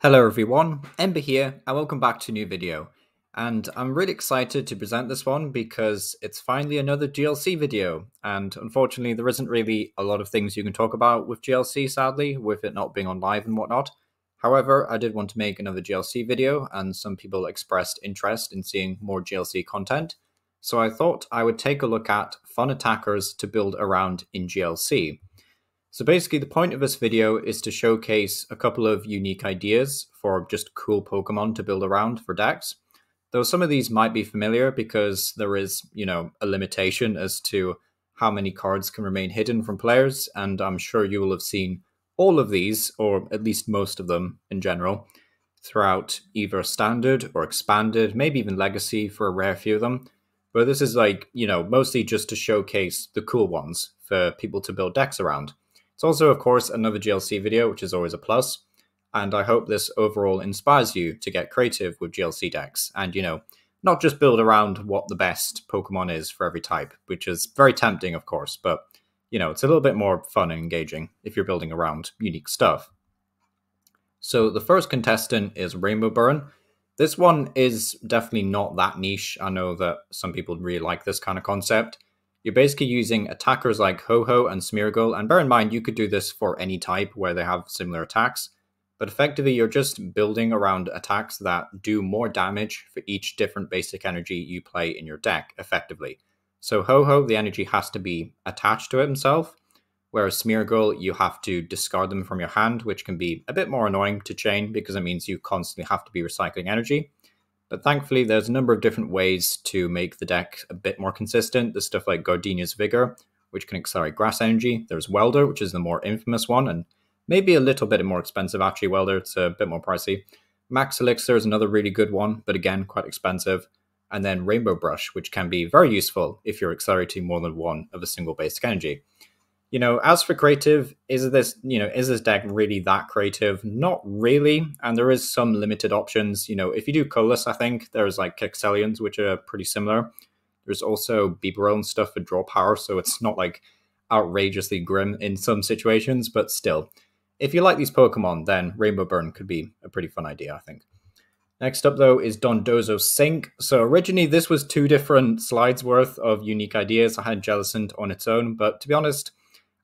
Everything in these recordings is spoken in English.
Hello everyone, Ember here, and welcome back to a new video. And I'm really excited to present this one because it's finally another GLC video. And unfortunately, there isn't really a lot of things you can talk about with GLC, sadly, with it not being on live and whatnot. However, I did want to make another GLC video, and some people expressed interest in seeing more GLC content. So I thought I would take a look at fun attackers to build around in GLC. So basically, the point of this video is to showcase a couple of unique ideas for just cool Pokemon to build around for decks. Though some of these might be familiar because there is, a limitation as to how many cards can remain hidden from players, and I'm sure you will have seen all of these, or at least most of them in general, throughout either Standard or Expanded, maybe even Legacy for a rare few of them. But this is mostly just to showcase the cool ones for people to build decks around. It's also, of course, another GLC video, which is always a plus, and I hope this overall inspires you to get creative with GLC decks and, not just build around what the best Pokemon is for every type, which is very tempting, of course, but, it's a little bit more fun and engaging if you're building around unique stuff. So the first contestant is Rainbow Burn. This one is definitely not that niche. I know that some people really like this kind of concept. You're basically using attackers like Ho-Oh and Smeargle, and bear in mind you could do this for any type where they have similar attacks, but effectively you're just building around attacks that do more damage for each different basic energy you play in your deck, effectively. So Ho-Oh, the energy has to be attached to it himself, whereas Smeargle, you have to discard them from your hand, which can be a bit more annoying to chain because it means you constantly have to be recycling energy. But thankfully, there's a number of different ways to make the deck a bit more consistent. There's stuff like Gardenia's Vigor, which can accelerate grass energy. There's Welder, which is the more infamous one, and maybe a little bit more expensive, actually, Welder. It's a bit more pricey. Max Elixir is another really good one, but again, quite expensive. And then Rainbow Brush, which can be very useful if you're accelerating more than one of a single basic energy. As for creative, is this deck really that creative? Not really, and there is some limited options. If you do colorless, I think there's like Kexelians, which are pretty similar. There's also Bibarel stuff for draw power, so it's not like outrageously grim in some situations, but still, if you like these Pokemon, then Rainbow Burn could be a pretty fun idea, I think. Next up, though, is Dondozo Sync. So originally, this was 2 different slides worth of unique ideas. I had Jellicent on its own, but to be honest,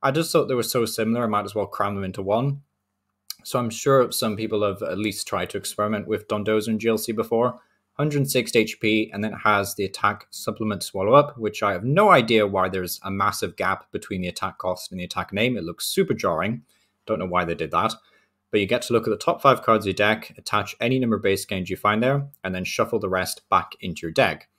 I just thought they were so similar, I might as well cram them into one. So I'm sure some people have at least tried to experiment with Dondozo and GLC before. 160 HP, and then it has the attack supplement Swallow Up, which I have no idea why there's a massive gap between the attack cost and the attack name. It looks super jarring. Don't know why they did that. But you get to look at the top 5 cards of your deck, attach any number of base games you find there, and then shuffle the rest back into your deck.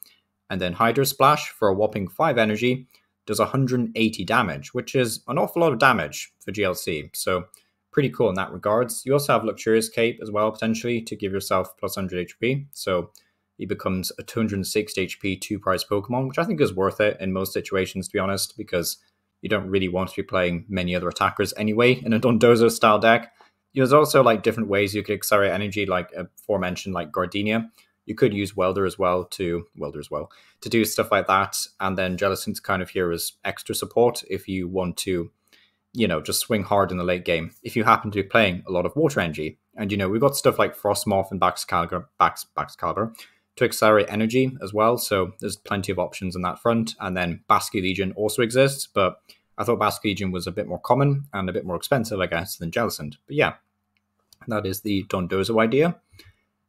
And then Hydro Splash for a whopping 5 energy does 180 damage, which is an awful lot of damage for GLC, so pretty cool in that regards. You also have Luxurious Cape as well, potentially, to give yourself plus 100 HP, so he becomes a 260 HP 2-price Pokemon, which I think is worth it in most situations, to be honest, because you don't really want to be playing many other attackers anyway in a Dondozo-style deck. There's also like different ways you could accelerate energy, like aforementioned, like Gardenia. You could use Welder as well to do stuff like that. And then Jellicent's kind of here as extra support if you want to, just swing hard in the late game. If you happen to be playing a lot of water energy. And, we've got stuff like Frostmoth and Baxcalibur to accelerate energy as well. So there's plenty of options on that front. And then Basculegion also exists, but I thought Basculegion was a bit more common and a bit more expensive, I guess, than Jellicent. But yeah, that is the Dondozo idea.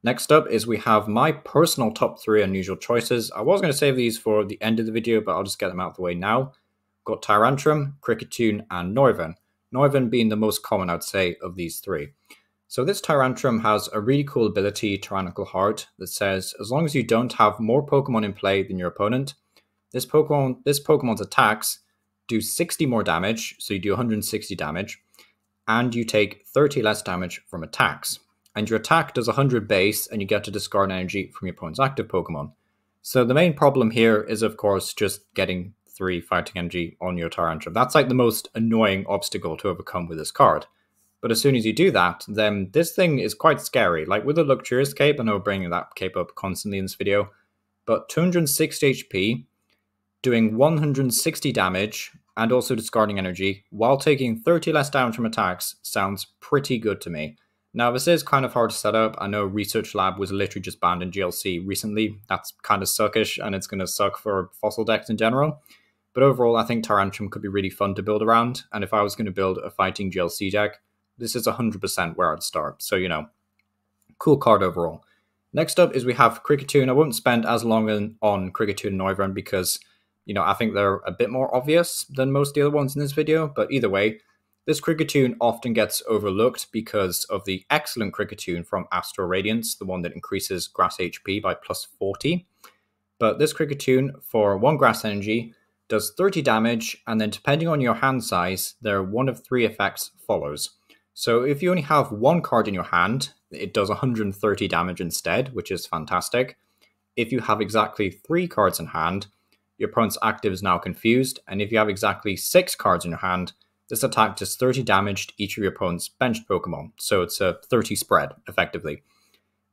Next up is we have my personal top 3 unusual choices. I was going to save these for the end of the video, but I'll just get them out of the way now. Got Tyrantrum, Kricketune, and Noivern. Noivern being the most common, I'd say, of these 3. So this Tyrantrum has a really cool ability, Tyrannical Heart, that says, as long as you don't have more Pokemon in play than your opponent, this Pokemon's attacks do 60 more damage, so you do 160 damage, and you take 30 less damage from attacks. And your attack does 100 base, and you get to discard energy from your opponent's active Pokemon. So the main problem here is, of course, just getting 3 fighting energy on your Tyrantrum. That's like the most annoying obstacle to overcome with this card. But as soon as you do that, then this thing is quite scary. Like with the Luxurious Cape, I know we're bringing that cape up constantly in this video, but 260 HP, doing 160 damage, and also discarding energy, while taking 30 less damage from attacks, sounds pretty good to me. Now, this is kind of hard to set up. I know Research Lab was literally just banned in GLC recently. That's kind of suckish, and it's going to suck for fossil decks in general. But overall, I think Tyrantrum could be really fun to build around. And if I was going to build a fighting GLC deck, this is 100% where I'd start. So, you know, cool card overall. Next up is we have Kricketune. I won't spend as long on Kricketune and Noivern because, you know, I think they're a bit more obvious than most of the other ones in this video. But either way, this Kricketune often gets overlooked because of the excellent Kricketune from Astral Radiance, the one that increases grass HP by plus 40. But this Kricketune, for 1 grass energy, does 30 damage, and then depending on your hand size, there are one of 3 effects follows. So if you only have 1 card in your hand, it does 130 damage instead, which is fantastic. If you have exactly 3 cards in hand, your opponent's active is now confused, and if you have exactly 6 cards in your hand, this attack does 30 damage to each of your opponent's benched Pokemon. So it's a 30 spread, effectively.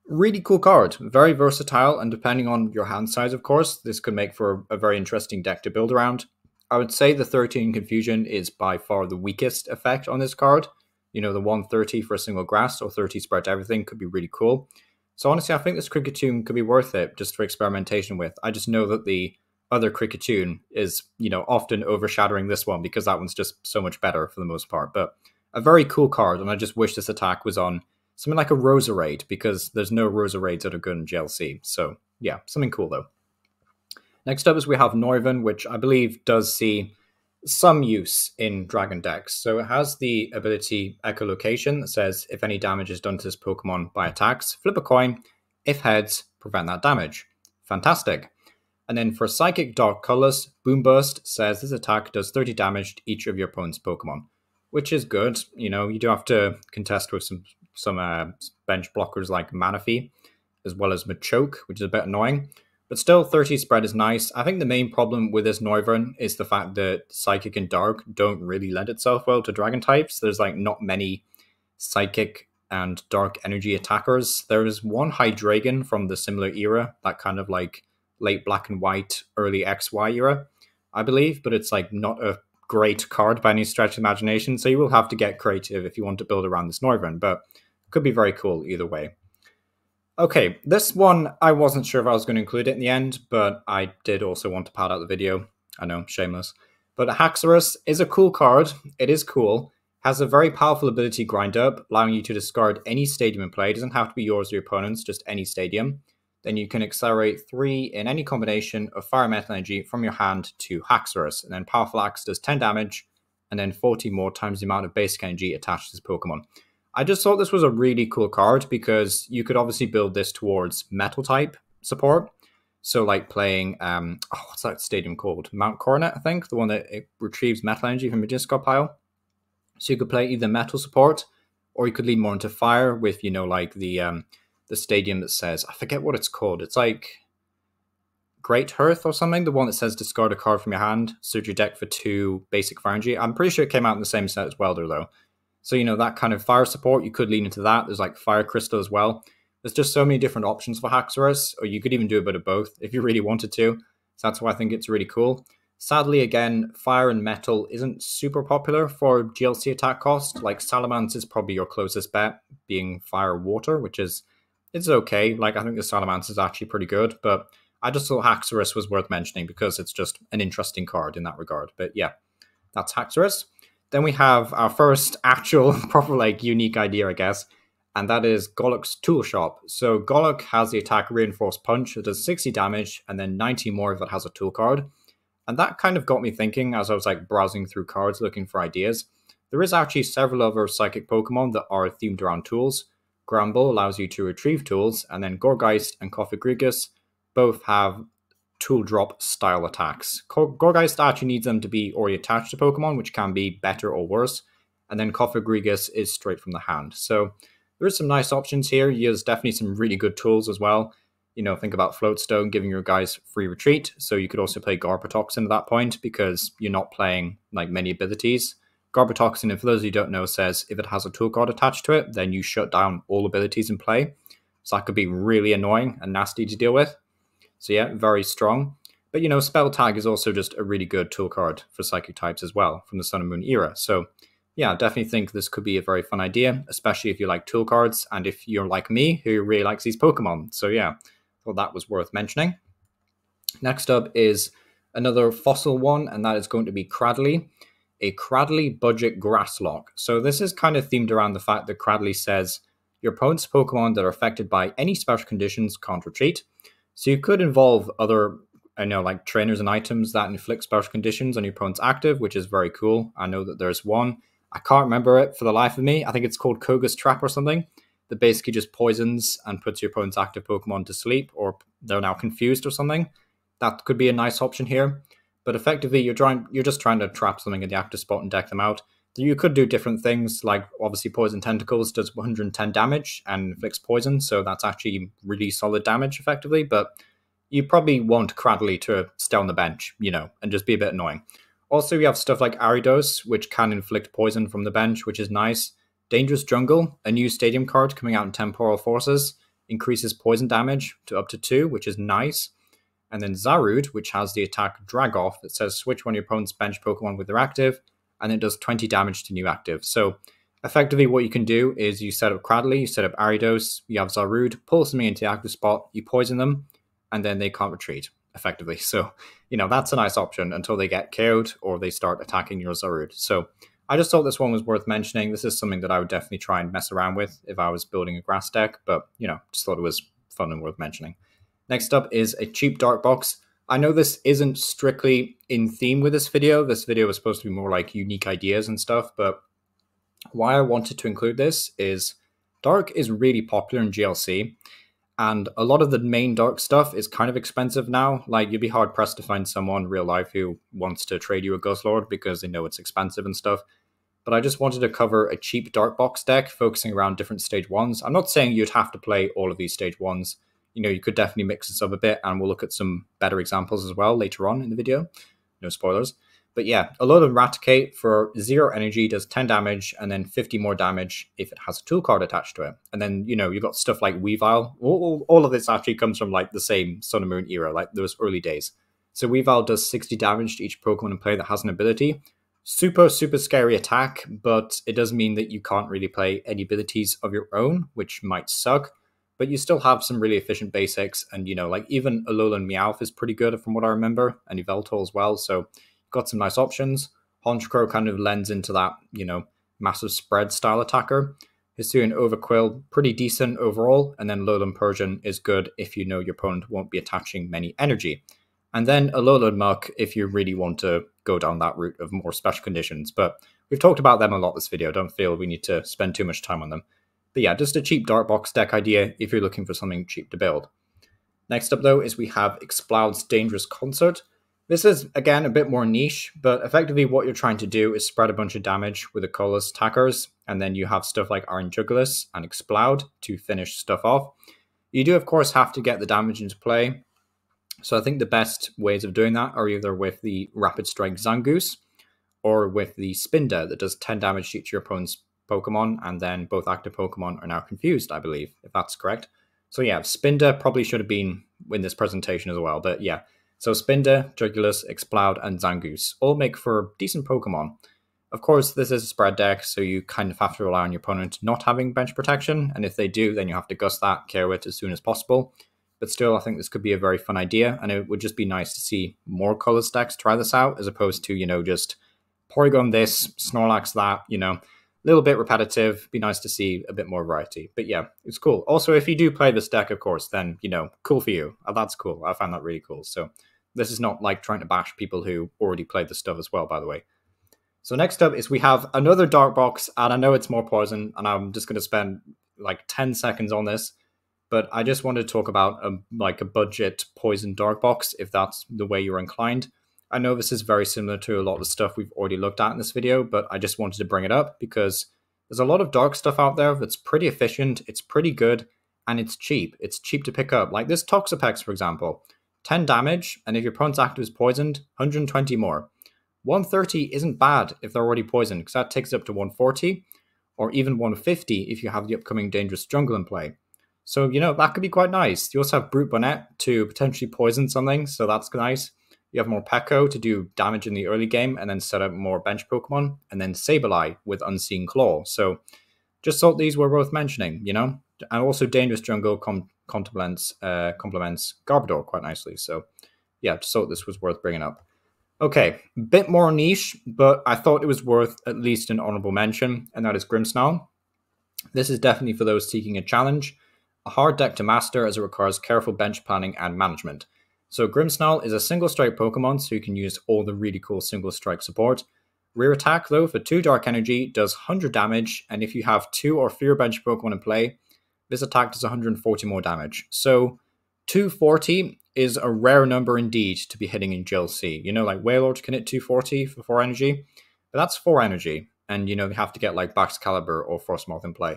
Really cool card, very versatile, and depending on your hand size, of course, this could make for a very interesting deck to build around. I would say the 13 Confusion is by far the weakest effect on this card. You know, the 130 for a single grass or 30 spread to everything could be really cool. So honestly, I think this Kricketune could be worth it just for experimentation with. I just know that the other Kricketune is, you know, often overshadowing this one because that one's just so much better for the most part. But a very cool card, and I just wish this attack was on something like a Roserade, because there's no Roserades that are good in GLC. So yeah, something cool though. Next up is we have Noivern, which I believe does see some use in Dragon decks. So it has the ability Echolocation that says if any damage is done to this Pokemon by attacks, flip a coin. If heads, prevent that damage. Fantastic. And then for Psychic Dark Colors, Boomburst says this attack does 30 damage to each of your opponent's Pokemon, which is good. You know, you do have to contest with some bench blockers like Manaphy, as well as Machoke, which is a bit annoying. But still, 30 spread is nice. I think the main problem with this Noivern is the fact that Psychic and Dark don't really lend itself well to Dragon types. There's like not many Psychic and Dark energy attackers. There is one Hydreigon from the similar era, that kind of like late Black and White, early XY era, I believe, but it's like not a great card by any stretch of imagination, so you will have to get creative if you want to build around this Noivern, but could be very cool either way. Okay, this one, I wasn't sure if I was going to include it in the end, but I did also want to pad out the video. I know, shameless. But Haxorus is a cool card. It is cool. Has a very powerful ability Grind Up, allowing you to discard any stadium in play. It doesn't have to be yours or your opponent's, just any stadium. Then you can accelerate 3 in any combination of Fire Metal Energy from your hand to Haxorus. And then Powerful Axe does 10 damage, and then 40 more times the amount of basic energy attached to this Pokemon. I just thought this was a really cool card because you could obviously build this towards Metal type support. So like playing, what's that stadium called? Mount Coronet, I think, the one that it retrieves Metal Energy from your discard pile. So you could play either Metal support, or you could lean more into Fire with, you know, like the stadium that says, I forget what it's called. It's like Great Hearth or something, the one that says discard a card from your hand, search your deck for 2 basic Fire Energy. I'm pretty sure it came out in the same set as Welder though. So, you know, that kind of Fire support, you could lean into that. There's like Fire Crystal as well. There's just so many different options for Haxorus, or you could even do a bit of both if you really wanted to. So that's why I think it's really cool. Sadly, again, Fire and Metal isn't super popular for GLC attack cost. Like Salamence is probably your closest bet, being Fire Water, which is, it's okay. Like, I think the Salamence is actually pretty good, but I just thought Haxorus was worth mentioning because it's just an interesting card in that regard. But yeah, that's Haxorus. Then we have our first actual proper like unique idea, I guess, and that is Golok's Tool Shop. So Golok has the attack Reinforced Punch. It does 60 damage and then 90 more if it has a tool card. And that kind of got me thinking as I was like browsing through cards looking for ideas. There is actually several other psychic Pokemon that are themed around tools. Gramble allows you to retrieve tools, and then Gorgeist and Cofagrigus both have tool drop style attacks. Gorgeist actually needs them to be already attached to Pokemon, which can be better or worse. And then Cofagrigus is straight from the hand. So there's some nice options here. There's definitely some really good tools as well. You know, think about Floatstone giving your guys free retreat. So you could also play Garbotoxin at that point because you're not playing like many abilities. Garbotoxin, and for those of you who don't know, says if it has a tool card attached to it, then you shut down all abilities in play. So that could be really annoying and nasty to deal with. So yeah, very strong. But you know, Spell Tag is also just a really good tool card for psychic types as well from the Sun and Moon era. So yeah, I definitely think this could be a very fun idea, especially if you like tool cards and if you're like me who really likes these Pokemon. So yeah, thought that was worth mentioning. Next up is another fossil one, and that is going to be Cradley, a Cradley budget grass lock. So this is kind of themed around the fact that Cradley says your opponent's Pokemon that are affected by any special conditions can't retreat. So you could involve other, I know, like trainers and items that inflict special conditions on your opponent's active, which is very cool. I know that there's one. I can't remember it for the life of me. I think it's called Koga's Trap or something, that basically just poisons and puts your opponent's active Pokemon to sleep, or they're now confused or something. That could be a nice option here. But effectively, you're just trying to trap something in the active spot and deck them out. You could do different things, like obviously Poison Tentacles does 110 damage and inflicts poison, so that's actually really solid damage effectively, but you probably want Cradley to stay on the bench, and just be a bit annoying. Also, you have stuff like Aridos, which can inflict poison from the bench, which is nice. Dangerous Jungle, a new stadium card coming out in Temporal Forces, increases poison damage to up to 2, which is nice. And then Zarude, which has the attack Drag Off that says switch one of your opponent's bench Pokemon with their active, and it does 20 damage to new active. So effectively what you can do is you set up Cradley, you set up Aridos, you have Zarude, pull something into the active spot, you poison them, and then they can't retreat, effectively. So, that's a nice option until they get KO'd or they start attacking your Zarude. So I just thought this one was worth mentioning. This is something that I would definitely try and mess around with if I was building a grass deck, but, just thought it was fun and worth mentioning. Next up is a cheap dark box. I know this isn't strictly in theme with this video. This video was supposed to be more like unique ideas and stuff, but why I wanted to include this is dark is really popular in GLC, and a lot of the main dark stuff is kind of expensive now. Like, you'd be hard pressed to find someone in real life who wants to trade you a Guzzlord because they know it's expensive and stuff. But I just wanted to cover a cheap dark box deck focusing around different stage 1s. I'm not saying you'd have to play all of these stage 1s. You could definitely mix this up a bit, and we'll look at some better examples as well later on in the video. No spoilers. But yeah, a lot of Raticate for 0 energy does 10 damage, and then 50 more damage if it has a tool card attached to it. And then, you've got stuff like Weavile. All of this actually comes from like the same Sun and Moon era, like those early days. So Weavile does 60 damage to each Pokemon in play that has an ability. Super, super scary attack, but it does mean that you can't really play any abilities of your own, which might suck. But you still have some really efficient basics, and like even Alolan Meowth is pretty good from what I remember, and Yveltal as well, so you've got some nice options. Honchkrow kind of lends into that, massive spread style attacker. Hisuian Overquill, pretty decent overall, and then Alolan Persian is good if you know your opponent won't be attaching many energy. And then Alolan Muck if you really want to go down that route of more special conditions, but we've talked about them a lot this video, don't feel we need to spend too much time on them. But yeah, just a cheap dark box deck idea if you're looking for something cheap to build. Next up though is we have Exploud's Dangerous Concert. This is again a bit more niche, but effectively what you're trying to do is spread a bunch of damage with the colorless attackers, and then you have stuff like Iron Jugulis and Exploud to finish stuff off. You do of course have to get the damage into play, so I think the best ways of doing that are either with the Rapid Strike Zangoose or with the Spinda that does 10 damage to each of your opponent's Pokemon, and then both active Pokemon are now confused, I believe, if that's correct. So yeah, Spinda probably should have been in this presentation as well, but yeah. So Spinda, Jugulis, Exploud, and Zangoose all make for decent Pokemon. Of course, this is a spread deck, so you kind of have to rely on your opponent not having bench protection, and if they do, then you have to gust that, KO it as soon as possible. But still, I think this could be a very fun idea, and it would just be nice to see more color decks try this out, as opposed to, just Porygon this, Snorlax that, little bit repetitive. Be nice to see a bit more variety. But yeah, it's cool. Also, if you do play this deck, of course, then, cool for you. That's cool. I find that really cool. So this is not like trying to bash people who already played the stuff as well, by the way. So next up is we have another dark box, and I know it's more poison, and I'm just going to spend like 10 seconds on this, but I just wanted to talk about a budget poison dark box, if that's the way you're inclined. I know this is very similar to a lot of the stuff we've already looked at in this video, but I just wanted to bring it up because there's a lot of dark stuff out there that's pretty efficient, it's pretty good, and it's cheap. It's cheap to pick up. Like this Toxapex, for example. 10 damage, and if your opponent's active is poisoned, 120 more. 130 isn't bad if they're already poisoned, because that takes it up to 140, or even 150 if you have the upcoming Dangerous Jungle in play. So, that could be quite nice. You also have Brute Bonnet to potentially poison something, so that's nice. You have more Pekko to do damage in the early game and then set up more bench Pokemon, and then Sableye with Unseen Claw. So just thought these were worth mentioning, you know? And also Dangerous Jungle complements Garbodor quite nicely. So yeah, just thought this was worth bringing up. Okay, bit more niche, but I thought it was worth at least an honorable mention, and that is Grimmsnarl. This is definitely for those seeking a challenge, a hard deck to master as it requires careful bench planning and management. So Grimmsnarl is a single strike Pokemon, so you can use all the really cool single strike support. Rear attack, though, for 2 Dark Energy does 100 damage, and if you have 2 or fewer bench Pokemon in play, this attack does 140 more damage. So 240 is a rare number indeed to be hitting in GLC. You know, like Wailord can hit 240 for 4 energy, but that's 4 energy, and you know, they have to get like Baxcalibur or Frostmoth in play.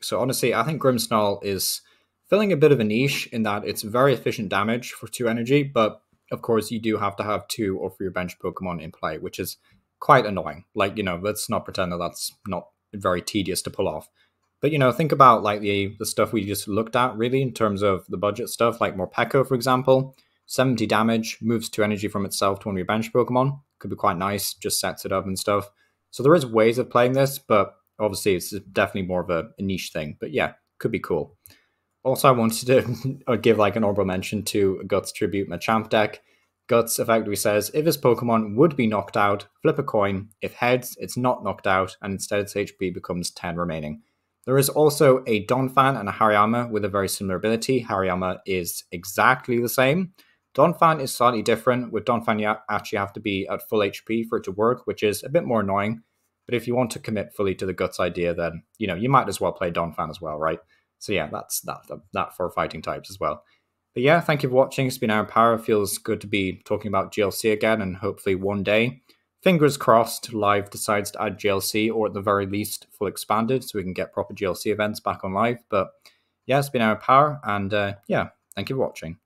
So honestly, I think Grimmsnarl is filling a bit of a niche in that it's very efficient damage for 2 energy, but of course you do have to have 2 or 3 bench Pokemon in play, which is quite annoying. Like, you know, let's not pretend that that's not very tedious to pull off. But, you know, think about like the stuff we just looked at really in terms of the budget stuff, like Morpeko, for example. 70 damage, moves 2 energy from itself to one of your bench Pokemon. Could be quite nice, just sets it up and stuff. So there is ways of playing this, but obviously it's definitely more of a niche thing. But yeah, could be cool. Also, I wanted to give like an honorable mention to Guts Tribute Machamp deck. Guts effectively says, if his Pokemon would be knocked out, flip a coin. If heads, it's not knocked out, and instead its HP becomes 10 remaining. There is also a Donphan and a Hariyama with a very similar ability. Hariyama is exactly the same. Donphan is slightly different. With Donphan, you actually have to be at full HP for it to work, which is a bit more annoying. But if you want to commit fully to the Guts idea, then, you know, you might as well play Donphan as well, right? So yeah, that's that for fighting types as well. But yeah, thank you for watching. It's been Aaron Power. It feels good to be talking about GLC again, and hopefully one day, fingers crossed, Live decides to add GLC, or at the very least, full expanded, so we can get proper GLC events back on Live. But yeah, it's been Aaron Power, and yeah, thank you for watching.